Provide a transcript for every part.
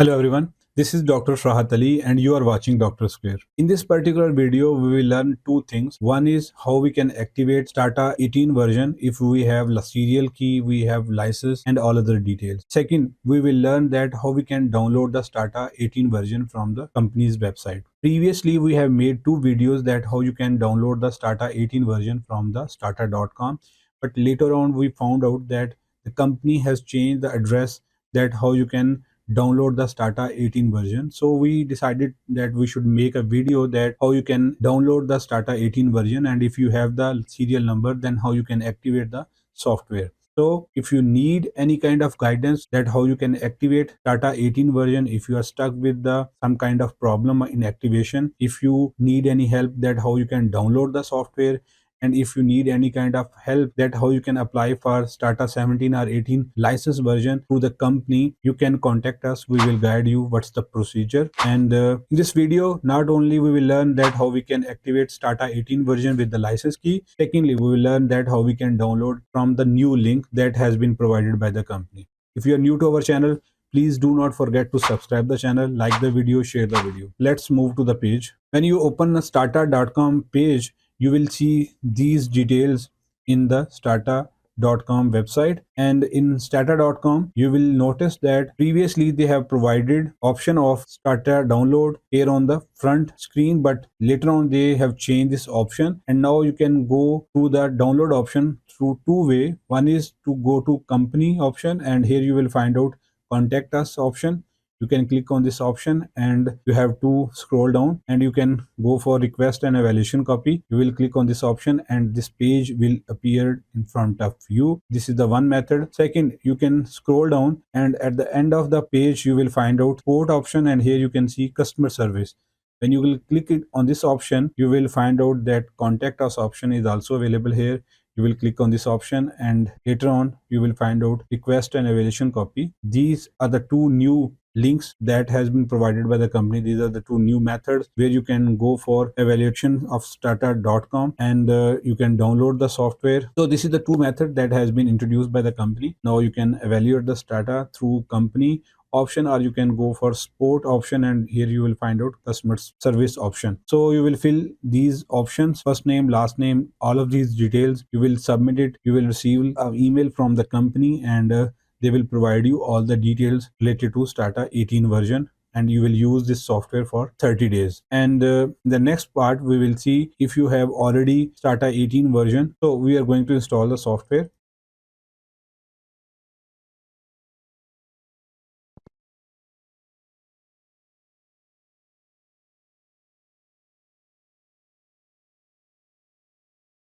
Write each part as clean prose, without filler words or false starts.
Hello everyone, this is Dr. Farahat Ali and you are watching Dr. Square. In this particular video, we will learn two things. One is how we can activate Stata 18 version if we have serial key, we have license and all other details. Second, we will learn that how we can download the Stata 18 version from the company's website. Previously, we have made two videos that how you can download the Stata 18 version from the stata.com. But later on, we found out that the company has changed the address that how you can download the Stata 18 version. So we decided that we should make a video that how you can download the Stata 18 version, and if you have the serial number, then how you can activate the software. So if you need any kind of guidance that how you can activate Stata 18 version, if you are stuck with the some kind of problem in activation, if you need any help that how you can download the software, and if you need any kind of help that how you can apply for Stata 17 or 18 license version through the company, you can contact us. We will guide you what's the procedure. And in this video, not only we will learn that how we can activate Stata 18 version with the license key. Secondly, we will learn that how we can download from the new link that has been provided by the company. If you are new to our channel, please do not forget to subscribe the channel, like the video, share the video. Let's move to the page. When you open the stata.com page, you will see these details in the stata.com website, and in stata.com you will notice that previously they have provided option of Stata download here on the front screen, but later on they have changed this option, and now you can go to the download option through two way. One is to go to company option, and here you will find out contact us option. You can click on this option and you have to scroll down, and you can go for request and evaluation copy. You will click on this option and this page will appear in front of you. This is the one method. Second, you can scroll down, and at the end of the page you will find out support option, and here you can see customer service. When you will click it on this option, you will find out that contact us option is also available here. You will click on this option, and later on you will find out request and evaluation copy. These are the two new links that has been provided by the company. These are the two new methods where you can go for evaluation of stata.com, and you can download the software. So this is the two method that has been introduced by the company. Now you can evaluate the Stata through company option, or you can go for support option, and here you will find out customer service option. So you will fill these options, first name, last name, all of these details. You will submit it. You will receive an email from the company, and they will provide you all the details related to Stata 18 version, and you will use this software for 30 days. And the next part we will see if you have already Stata 18 version. So we are going to install the software.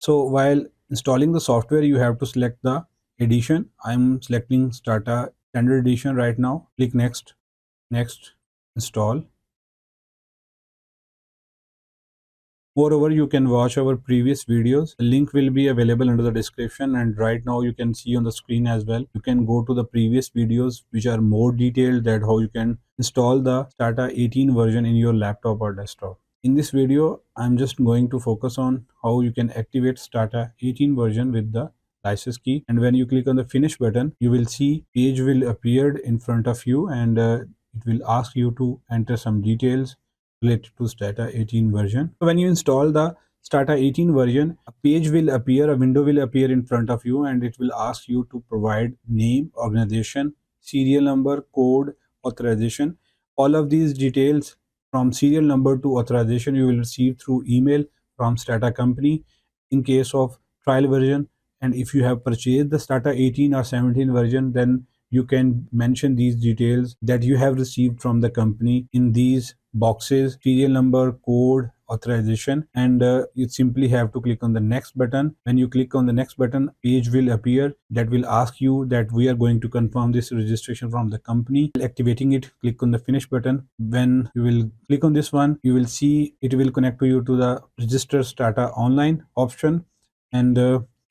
So while installing the software, you have to select the edition. I'm selecting Stata Standard Edition right now. Click next, next, install. Moreover, you can watch our previous videos. The link will be available under the description, and right now you can see on the screen as well. You can go to the previous videos which are more detailed, that how you can install the Stata 18 version in your laptop or desktop. In this video, I'm just going to focus on how you can activate Stata 18 version with the license key. And when you click on the finish button, you will see page will appear in front of you, and it will ask you to enter some details related to Stata 18 version. So when you install the Stata 18 version, a page will appear, a window will appear in front of you, and it will ask you to provide name, organization, serial number, code, authorization. All of these details from serial number to authorization you will receive through email from Stata company in case of trial version. And if you have purchased the Stata 18 or 17 version, then you can mention these details that you have received from the company in these boxes: serial number, code, authorization, and you simply have to click on the next button. When you click on the next button, page will appear that will ask you that we are going to confirm this registration from the company. Activating it, click on the finish button. When you will click on this one, you will see it will connect to you to the register Stata online option, and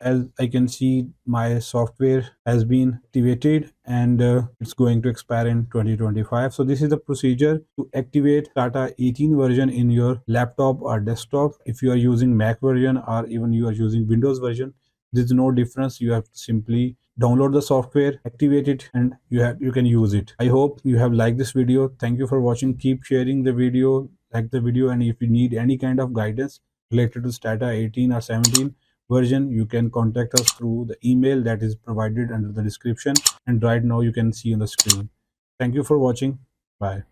as I can see, my software has been activated, and it's going to expire in 2025. So this is the procedure to activate Stata 18 version in your laptop or desktop. If you are using Mac version or even you are using Windows version, there's no difference. You have to simply download the software, activate it, and you can use it. I hope you have liked this video. Thank you for watching. Keep sharing the video, like the video, and if you need any kind of guidance related to Stata 18 or 17 version, you can contact us through the email that is provided under the description, and right now you can see on the screen. Thank you for watching. Bye.